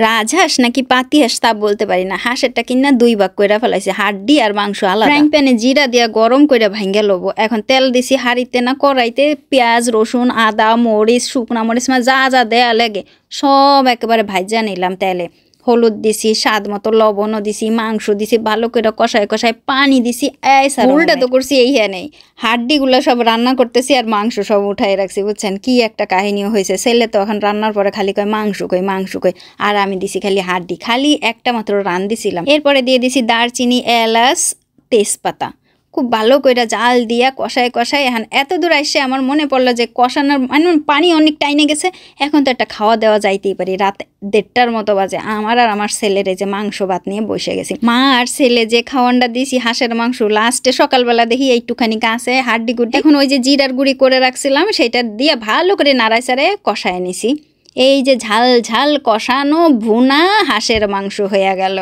রাজহাঁস নাকি পাতিহাঁস তা বলতে পারি না, হাঁসেরটা কিনা 2 ভাগ কইরা ফেলাইছে, হাড্ডি আর মাংস আলাদা। ফ্রাইং প্যানে জিরা দিয়া গরম কইরা ভাঙ্গা লবো। এখন তেল দিছি হাঁড়িতে না কড়াইতে, পেঁয়াজ রসুন আদা মরিচ শুকনা মরিচ যা যা দেয়া লাগে সব একেবারে ভাজা নিলাম তেলে। হলুদ দিছি, স্বাদ মতো লবণও দিছি, মাংস দিছি, ভালো করে কষায় কষায় পানি দিছি। উল্টা তো করছি এই হ্যাঁ নেই, হাড্ডিগুলো সব রান্না করতেছি আর মাংস সব উঠাই রাখছি, বুঝছেন কি একটা কাহিনীও হয়েছে। ছেলে তো এখন রান্নার পরে খালি কয় মাংস কই মাংস কই, আর আমি দিছি খালি হাড্ডি, খালি একটা মাত্র রান দিছিলাম। এরপরে দিয়ে দিছি দারচিনি এলাচ তেজপাতা, খুব ভালো করে জাল দিয়া কষায় কষায়। এখন এত দূর আসছে আমার মনে পড়লো যে কষানোর মানে পানি অনেক টাইনে গেছে, এখন তো একটা খাওয়া দেওয়া যাইতেই পারি। রাত 1:30টার মতো বাজে, আমার আর আমার ছেলের যে মাংস ভাত নিয়ে বসে গেছি। মা আর ছেলে যে খাওয়ানটা দিছি হাঁসের মাংস, লাস্টে সকালবেলা দেখি এইটুখানি কাছে হাড্ডি গুড্ডি, এখন ওই যে জিরার গুঁড়ি করে রাখছিলাম সেটা দিয়ে ভালো করে নাড়াই চাড়ে কষায় নিছি। এই যে ঝাল ঝাল কষানো ভুনা হাঁসের মাংস হয়ে গেল।